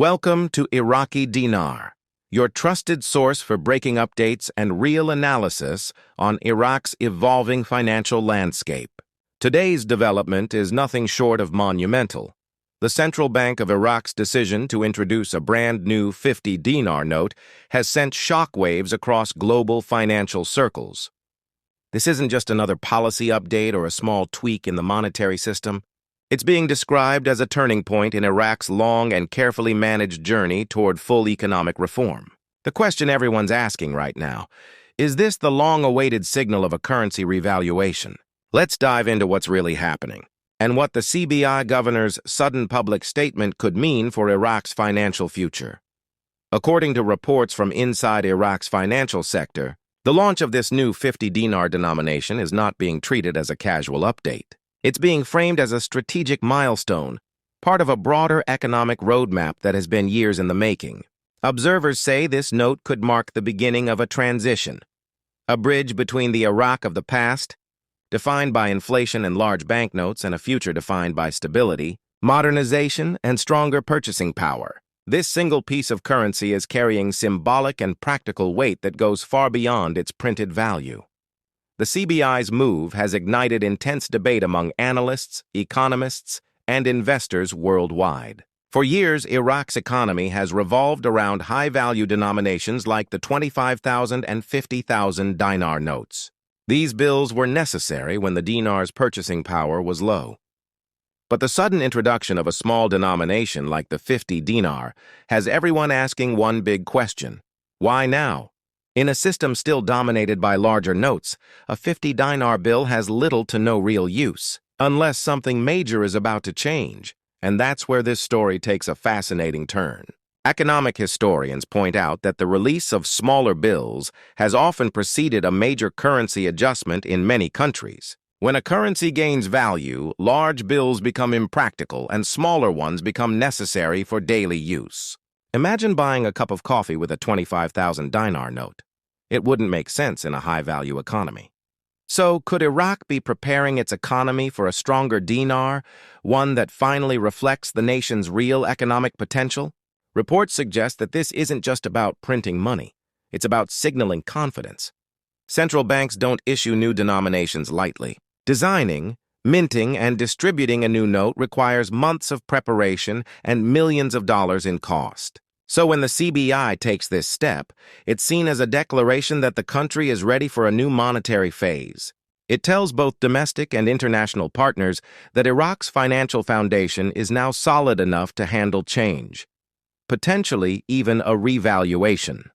Welcome to Iraqi Dinar, your trusted source for breaking updates and real analysis on Iraq's evolving financial landscape. Today's development is nothing short of monumental. The Central Bank of Iraq's decision to introduce a brand new 50 dinar note has sent shockwaves across global financial circles. This isn't just another policy update or a small tweak in the monetary system. It's being described as a turning point in Iraq's long and carefully managed journey toward full economic reform. The question everyone's asking right now, is this the long-awaited signal of a currency revaluation? Let's dive into what's really happening, and what the CBI Governor's sudden public statement could mean for Iraq's financial future. According to reports from inside Iraq's financial sector, the launch of this new 50 dinar denomination is not being treated as a casual update. It's being framed as a strategic milestone, part of a broader economic roadmap that has been years in the making. Observers say this note could mark the beginning of a transition, a bridge between the Iraq of the past, defined by inflation and large banknotes, and a future defined by stability, modernization, and stronger purchasing power. This single piece of currency is carrying symbolic and practical weight that goes far beyond its printed value. The CBI's move has ignited intense debate among analysts, economists, and investors worldwide. For years, Iraq's economy has revolved around high-value denominations like the 25,000 and 50,000 dinar notes. These bills were necessary when the dinar's purchasing power was low. But the sudden introduction of a small denomination like the 50 dinar has everyone asking one big question: why now? In a system still dominated by larger notes, a 50 dinar bill has little to no real use, unless something major is about to change, and that's where this story takes a fascinating turn. Economic historians point out that the release of smaller bills has often preceded a major currency adjustment in many countries. When a currency gains value, large bills become impractical and smaller ones become necessary for daily use. Imagine buying a cup of coffee with a 25,000 dinar note. It wouldn't make sense in a high-value economy. So, could Iraq be preparing its economy for a stronger dinar, one that finally reflects the nation's real economic potential? Reports suggest that this isn't just about printing money. It's about signaling confidence. Central banks don't issue new denominations lightly. Designing, minting, and distributing a new note requires months of preparation and millions of dollars in cost. So when the CBI takes this step, it's seen as a declaration that the country is ready for a new monetary phase. It tells both domestic and international partners that Iraq's financial foundation is now solid enough to handle change, potentially even a revaluation.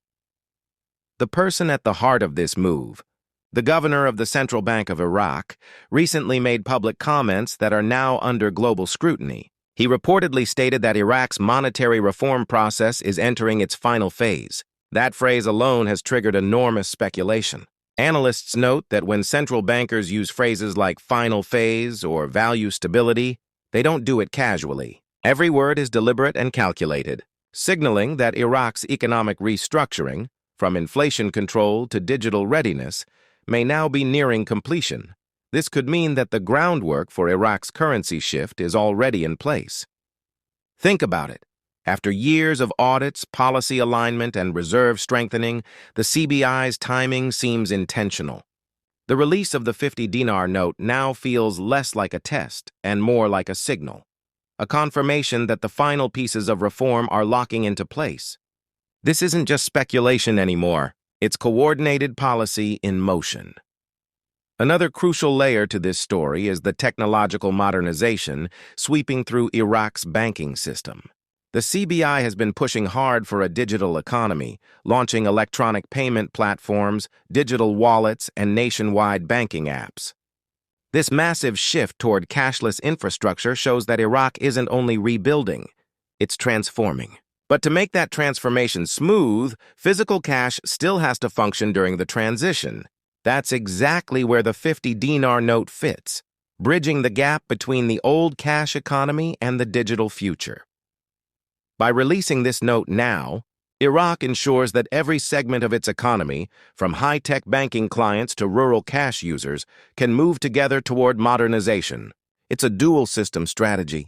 The person at the heart of this move, the governor of the Central Bank of Iraq, recently made public comments that are now under global scrutiny. He reportedly stated that Iraq's monetary reform process is entering its final phase. That phrase alone has triggered enormous speculation. Analysts note that when central bankers use phrases like final phase or value stability, they don't do it casually. Every word is deliberate and calculated, signaling that Iraq's economic restructuring, from inflation control to digital readiness, may now be nearing completion. This could mean that the groundwork for Iraq's currency shift is already in place. Think about it. After years of audits, policy alignment, and reserve strengthening, the CBI's timing seems intentional. The release of the 50 dinar note now feels less like a test and more like a signal, a confirmation that the final pieces of reform are locking into place. This isn't just speculation anymore. It's coordinated policy in motion. Another crucial layer to this story is the technological modernization sweeping through Iraq's banking system. The CBI has been pushing hard for a digital economy, launching electronic payment platforms, digital wallets, and nationwide banking apps. This massive shift toward cashless infrastructure shows that Iraq isn't only rebuilding, it's transforming. But to make that transformation smooth, physical cash still has to function during the transition. That's exactly where the 50 dinar note fits, bridging the gap between the old cash economy and the digital future. By releasing this note now, Iraq ensures that every segment of its economy, from high-tech banking clients to rural cash users, can move together toward modernization. It's a dual-system strategy.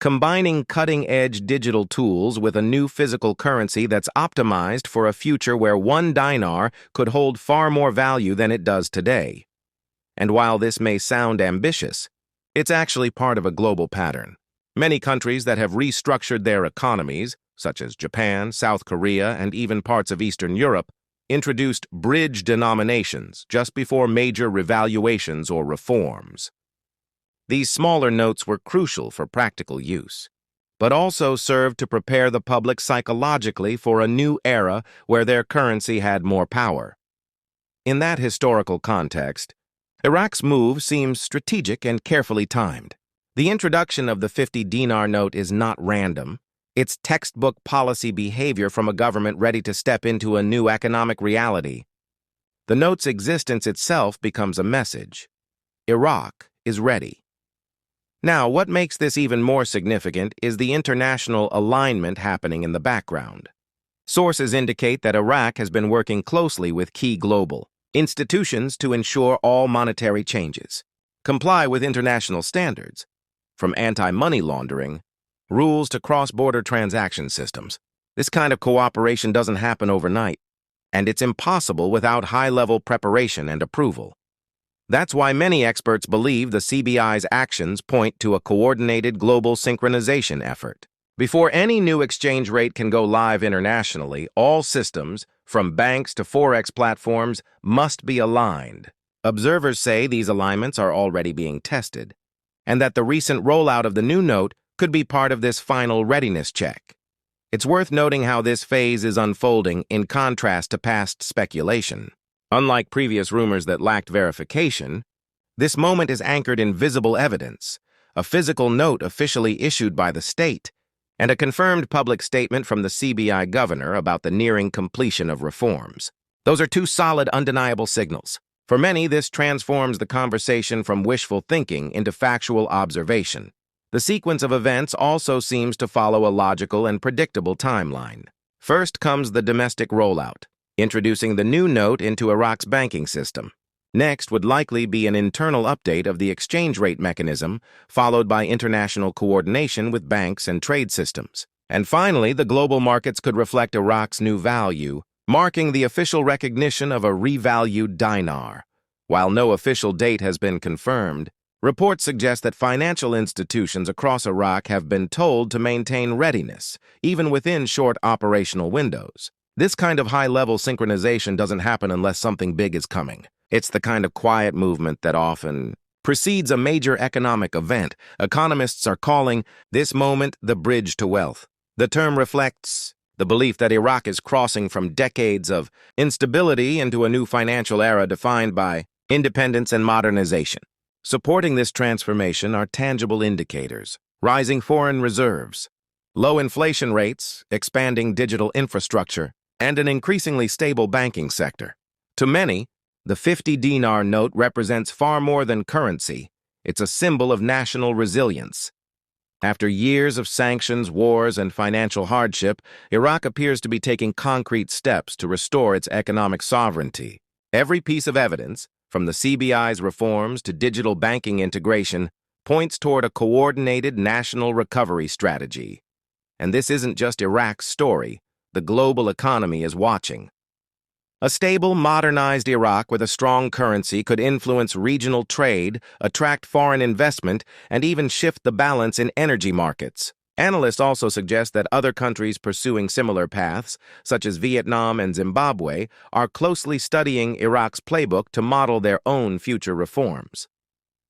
combining cutting-edge digital tools with a new physical currency that's optimized for a future where one dinar could hold far more value than it does today. And while this may sound ambitious, it's actually part of a global pattern. Many countries that have restructured their economies, such as Japan, South Korea, and even parts of Eastern Europe, introduced bridge denominations just before major revaluations or reforms. These smaller notes were crucial for practical use, but also served to prepare the public psychologically for a new era where their currency had more power. In that historical context, Iraq's move seems strategic and carefully timed. The introduction of the 50 dinar note is not random. It's textbook policy behavior from a government ready to step into a new economic reality. The note's existence itself becomes a message. Iraq is ready. Now, what makes this even more significant is the international alignment happening in the background. Sources indicate that Iraq has been working closely with key global institutions to ensure all monetary changes comply with international standards, from anti-money laundering rules to cross-border transaction systems. This kind of cooperation doesn't happen overnight, and it's impossible without high-level preparation and approval. That's why many experts believe the CBI's actions point to a coordinated global synchronization effort. Before any new exchange rate can go live internationally, all systems, from banks to forex platforms, must be aligned. Observers say these alignments are already being tested, and that the recent rollout of the new note could be part of this final readiness check. It's worth noting how this phase is unfolding in contrast to past speculation. Unlike previous rumors that lacked verification, this moment is anchored in visible evidence, a physical note officially issued by the state, and a confirmed public statement from the CBI Governor about the nearing completion of reforms. Those are two solid, undeniable signals. For many, this transforms the conversation from wishful thinking into factual observation. The sequence of events also seems to follow a logical and predictable timeline. First comes the domestic rollout, introducing the new note into Iraq's banking system. Next would likely be an internal update of the exchange rate mechanism, followed by international coordination with banks and trade systems. And finally, the global markets could reflect Iraq's new value, marking the official recognition of a revalued dinar. While no official date has been confirmed, reports suggest that financial institutions across Iraq have been told to maintain readiness, even within short operational windows. This kind of high-level synchronization doesn't happen unless something big is coming. It's the kind of quiet movement that often precedes a major economic event. Economists are calling this moment the bridge to wealth. The term reflects the belief that Iraq is crossing from decades of instability into a new financial era defined by independence and modernization. Supporting this transformation are tangible indicators: rising foreign reserves, low inflation rates, expanding digital infrastructure, and an increasingly stable banking sector. To many, the 50 dinar note represents far more than currency. It's a symbol of national resilience. After years of sanctions, wars, and financial hardship, Iraq appears to be taking concrete steps to restore its economic sovereignty. Every piece of evidence, from the CBI's reforms to digital banking integration, points toward a coordinated national recovery strategy. And this isn't just Iraq's story. The global economy is watching. A stable, modernized Iraq with a strong currency could influence regional trade, attract foreign investment, and even shift the balance in energy markets. Analysts also suggest that other countries pursuing similar paths, such as Vietnam and Zimbabwe, are closely studying Iraq's playbook to model their own future reforms.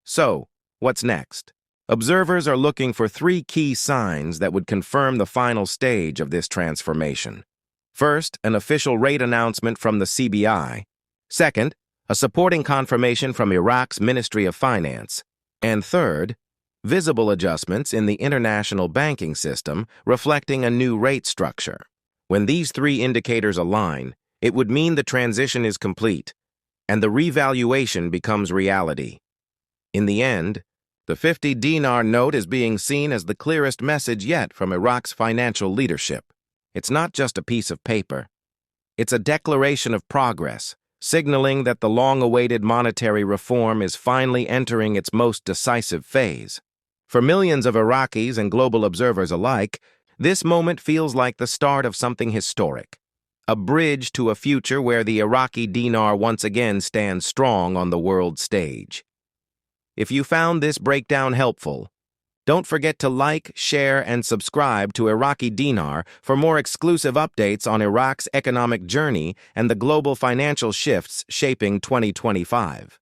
So, what's next? Observers are looking for three key signs that would confirm the final stage of this transformation. First, an official rate announcement from the CBI. Second, a supporting confirmation from Iraq's Ministry of Finance. And third, visible adjustments in the international banking system reflecting a new rate structure. When these three indicators align, it would mean the transition is complete and the revaluation becomes reality. In the end, the 50 dinar note is being seen as the clearest message yet from Iraq's financial leadership. It's not just a piece of paper. It's a declaration of progress, signaling that the long-awaited monetary reform is finally entering its most decisive phase. For millions of Iraqis and global observers alike, this moment feels like the start of something historic, a bridge to a future where the Iraqi dinar once again stands strong on the world stage. If you found this breakdown helpful, don't forget to like, share, and subscribe to Iraqi Dinar for more exclusive updates on Iraq's economic journey and the global financial shifts shaping 2025.